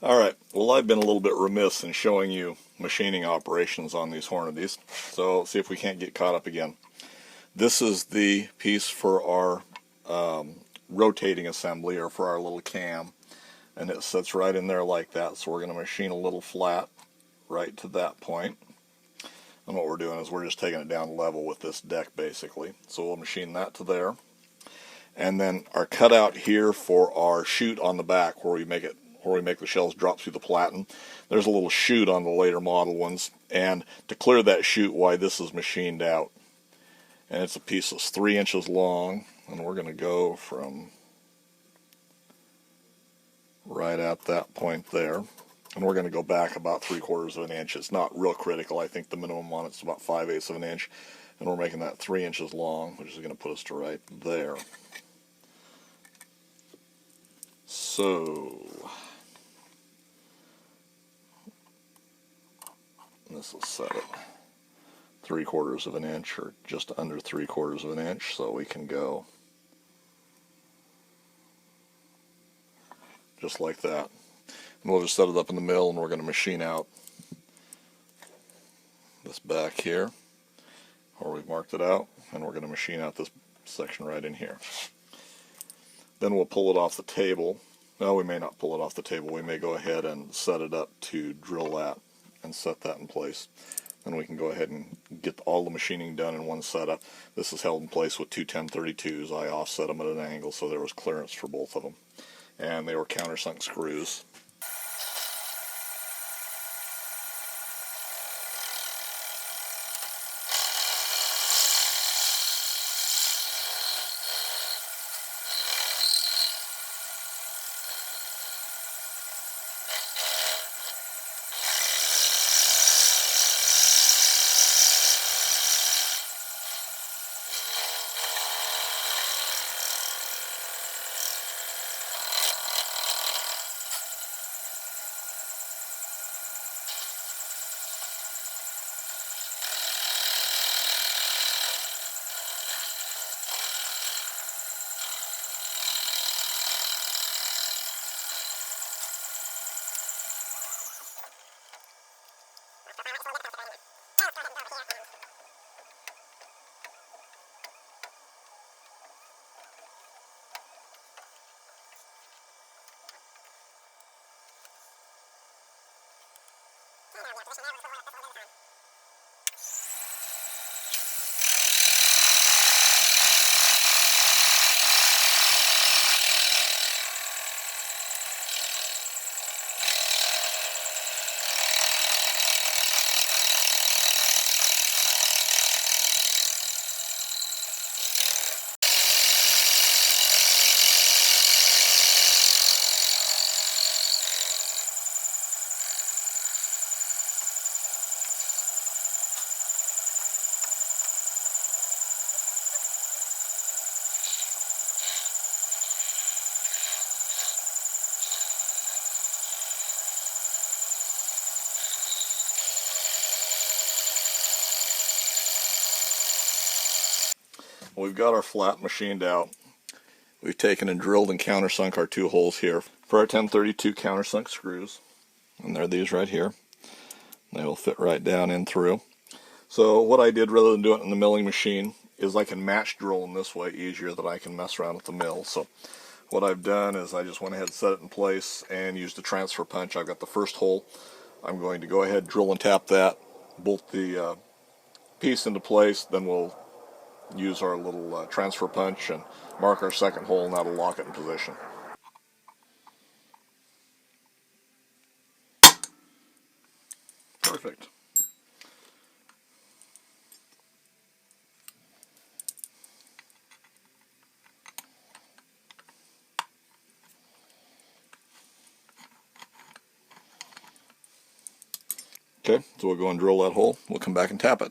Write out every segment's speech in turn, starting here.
Alright, well I've been a little bit remiss in showing you machining operations on these Hornadys, so see if we can't get caught up again. This is the piece for our rotating assembly, or for our little cam, and it sits right in there like that, so we're going to machine a little flat right to that point. And what we're doing is we're just taking it down level with this deck basically. So we'll machine that to there. And then our cutout here for our chute on the back where we make the shells drop through the platen. There's a little chute on the later model ones, and to clear that chute, why this is machined out. And it's a piece that's 3 inches long, and we're going to go from right at that point there. And we're going to go back about 3/4 of an inch. It's not real critical. I think the minimum on it's about 5/8 of an inch. And we're making that 3 inches long, which is going to put us to right there. So this will set it 3/4 of an inch, or just under 3/4 of an inch, so we can go just like that. And we'll just set it up in the mill, and we're going to machine out this back here where we've marked it out, and we're going to machine out this section right in here. Then we'll pull it off the table. No, we may not pull it off the table. We may go ahead and set it up to drill that and set that in place. Then we can go ahead and get all the machining done in one setup. This is held in place with two 1032s. I offset them at an angle so there was clearance for both of them. And they were countersunk screws. We've got our flat machined out. We've taken and drilled and countersunk our 2 holes here for our 1032 countersunk screws. And they're these right here. They will fit right down in through. So what I did, rather than do it in the milling machine, is I can match drill in this way easier than I can mess around with the mill. So what I've done is I just went ahead and set it in place and used a transfer punch. I've got the first hole. I'm going to go ahead, drill and tap that, bolt the piece into place, then we'll use our little transfer punch and mark our second hole, and that'll lock it in position. Perfect. Okay, so we'll go and drill that hole. We'll come back and tap it.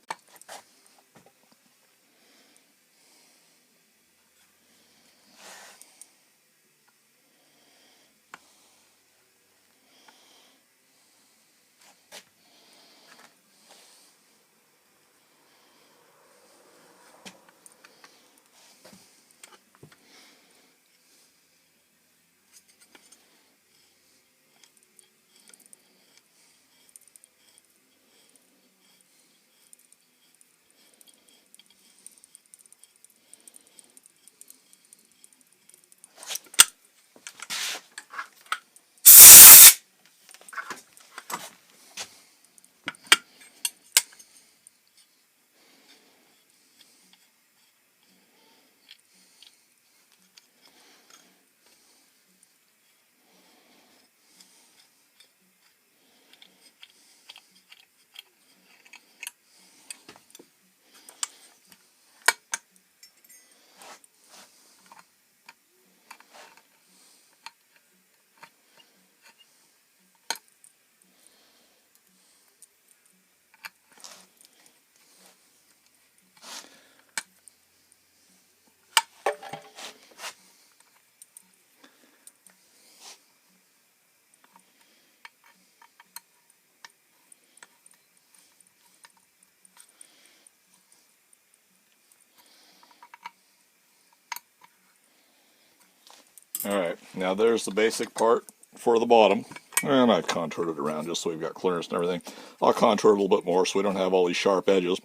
Now there's the basic part for the bottom, and I've contoured it around just so we've got clearance and everything. I'll contour it a little bit more so we don't have all these sharp edges.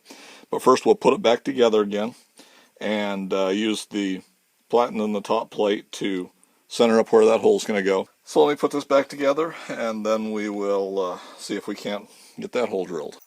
But first we'll put it back together again and use the platen in the top plate to center up where that hole's going to go. So let me put this back together and then we will see if we can't get that hole drilled.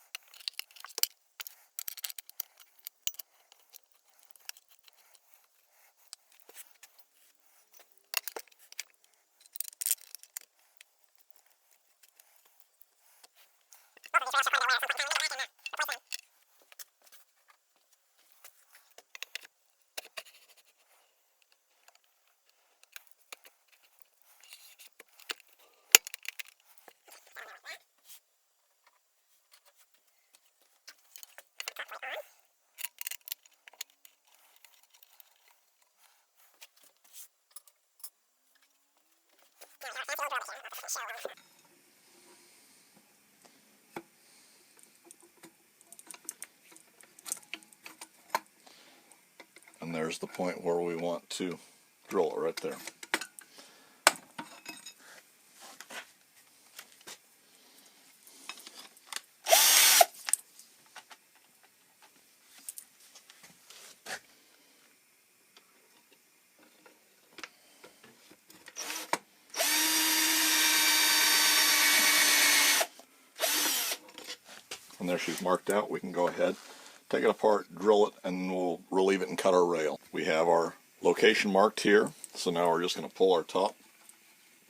And there's the point where we want to drill it right there. And there she's marked out. We can go ahead, take it apart, drill it, and we'll relieve it and cut our rail. We have our location marked here, so now we're just going to pull our top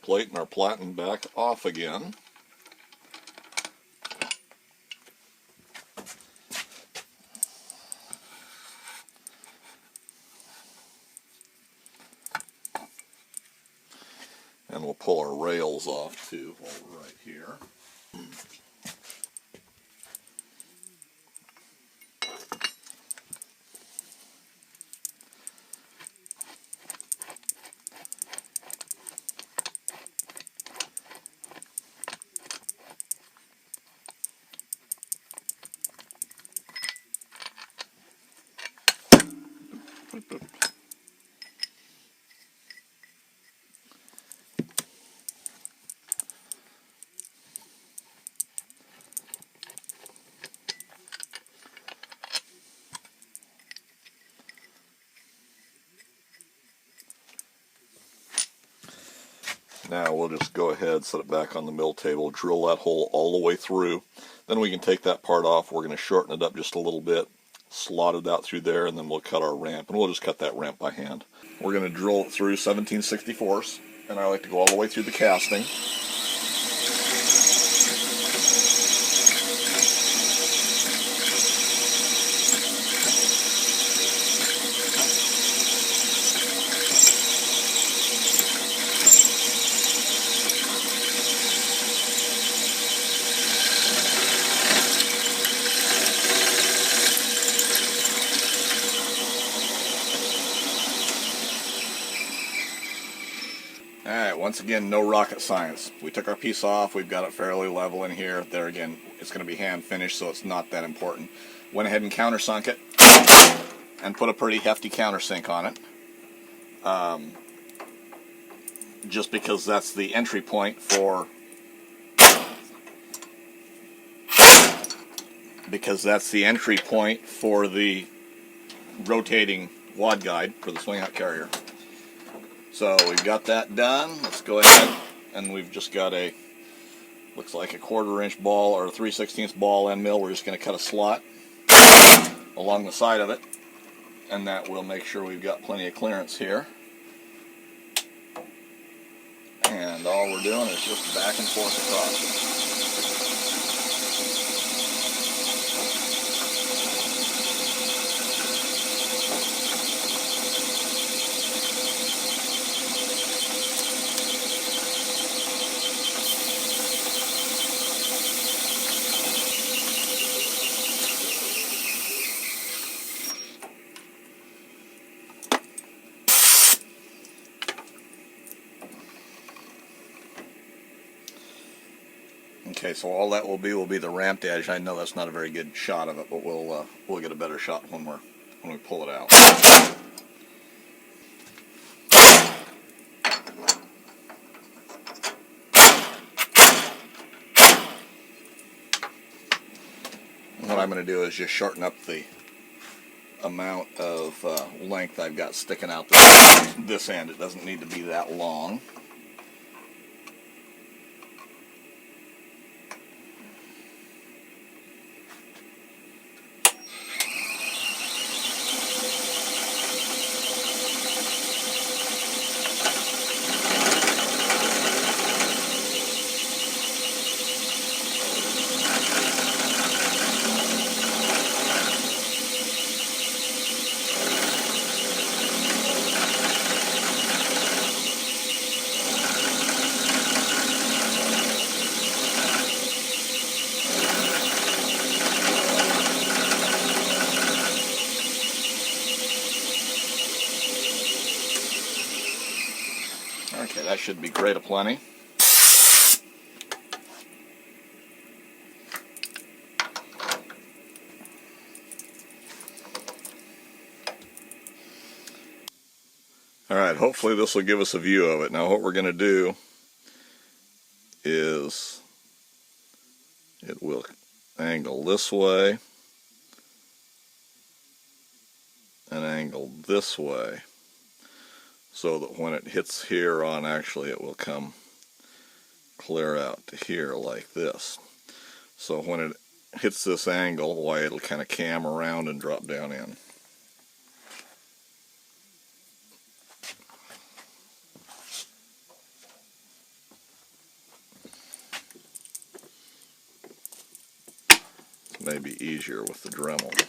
plate and our platen back off again. And we'll pull our rails off too while we're right here. Now we'll just go ahead, set it back on the mill table, drill that hole all the way through. Then we can take that part off. We're going to shorten it up just a little bit, slot it out through there, and then we'll cut our ramp. And we'll just cut that ramp by hand. We're going to drill it through 17/64, and I like to go all the way through the casting. Alright, once again, no rocket science. We took our piece off, we've got it fairly level in here. There again, it's going to be hand finished, so it's not that important. Went ahead and countersunk it, and put a pretty hefty countersink on it. Just because that's the entry point for... the rotating wad guide for the swing out carrier. So we've got that done. Let's go ahead, and we've just got a, looks like a 1/4 inch ball or a 3/16 ball end mill. We're just going to cut a slot along the side of it, and that will make sure we've got plenty of clearance here. And all we're doing is just back and forth across. Okay, so all that will be the ramped edge. I know that's not a very good shot of it, but we'll get a better shot when we pull it out. what I'm going to do is just shorten up the amount of length I've got sticking out this end. It doesn't need to be that long. Okay, that should be great aplenty. Alright, hopefully this will give us a view of it. Now what we're going to do is it will angle this way and angle this way, so that when it hits here on, actually it will come clear out to here like this. So when it hits this angle, why, it'll kind of cam around and drop down in. It's maybe easier with the Dremel.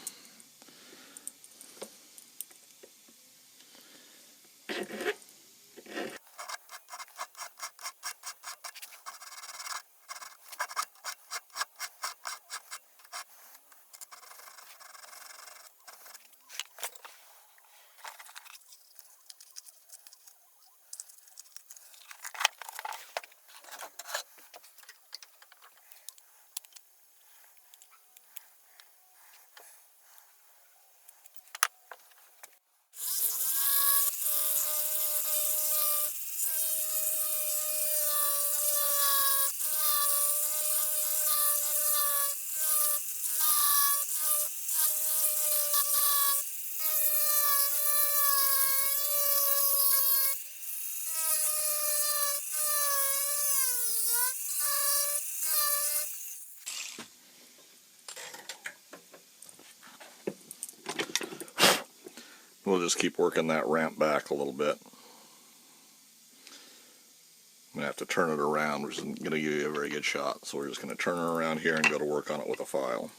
We'll just keep working that ramp back a little bit. I'm going to have to turn it around, which isn't going to give you a very good shot. So we're just going to turn it around here and go to work on it with a file.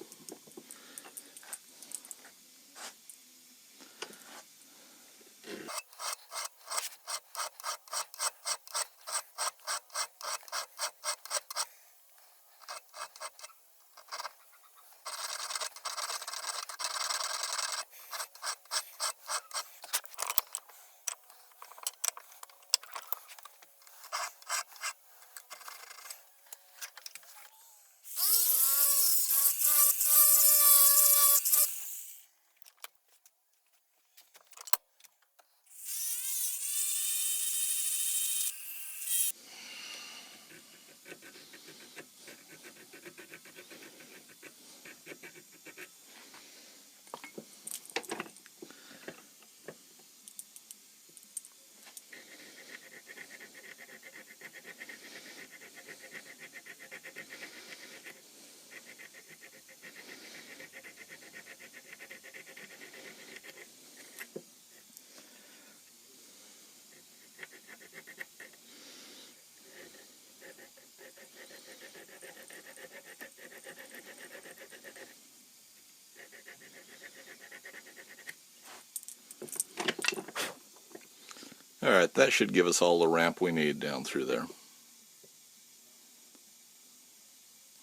Alright, that should give us all the ramp we need down through there.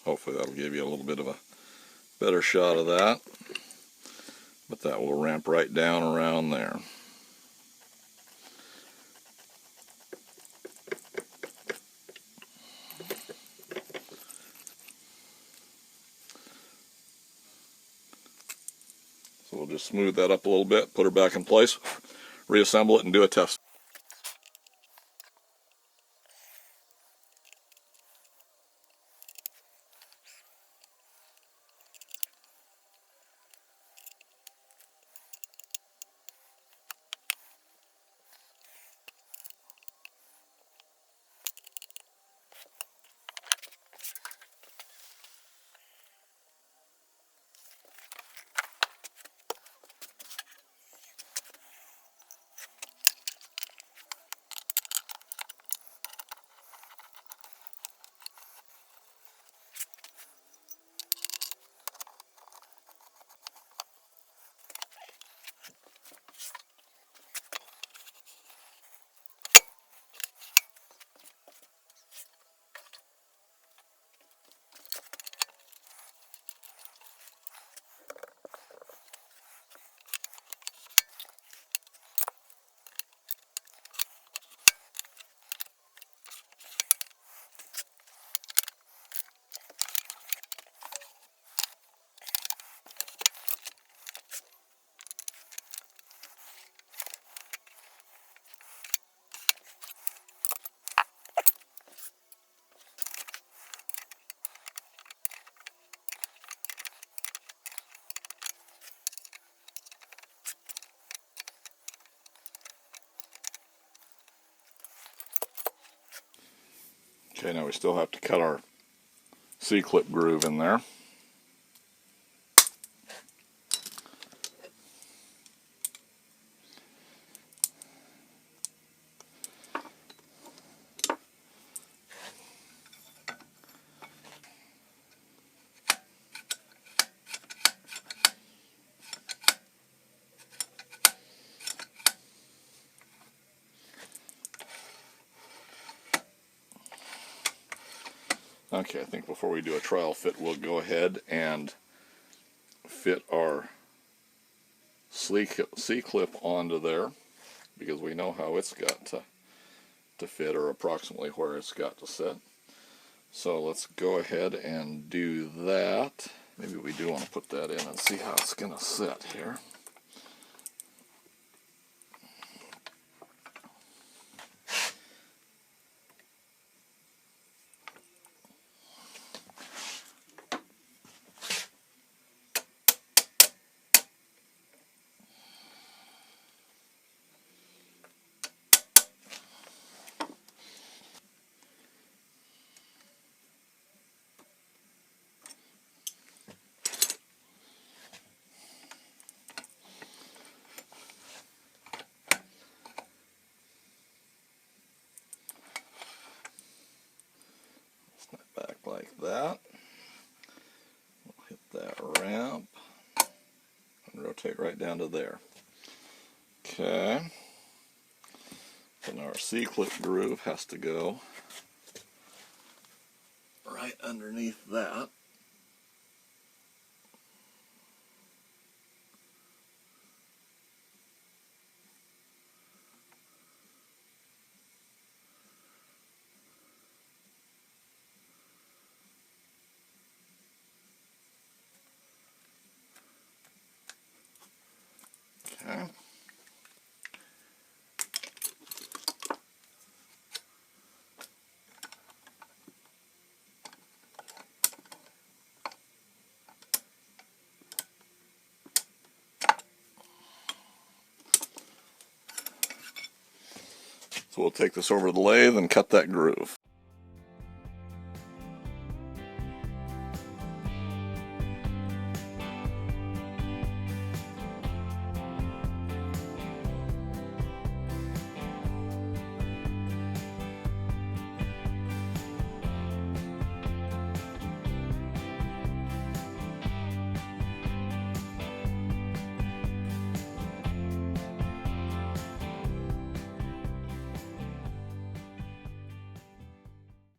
Hopefully that'll give you a little bit of a better shot of that. But that will ramp right down around there. So we'll just smooth that up a little bit, put her back in place, reassemble it, and do a test. Okay, now we still have to cut our C-clip groove in there. Okay, I think before we do a trial fit, we'll go ahead and fit our C-clip onto there, because we know how it's got to fit, or approximately where it's got to sit. So let's go ahead and do that. Maybe we do want to put that in and see how it's going to sit here. Back like that. We'll hit that ramp and rotate right down to there. Okay. So now our C-clip groove has to go right underneath that. Okay. So we'll take this over to the lathe and cut that groove.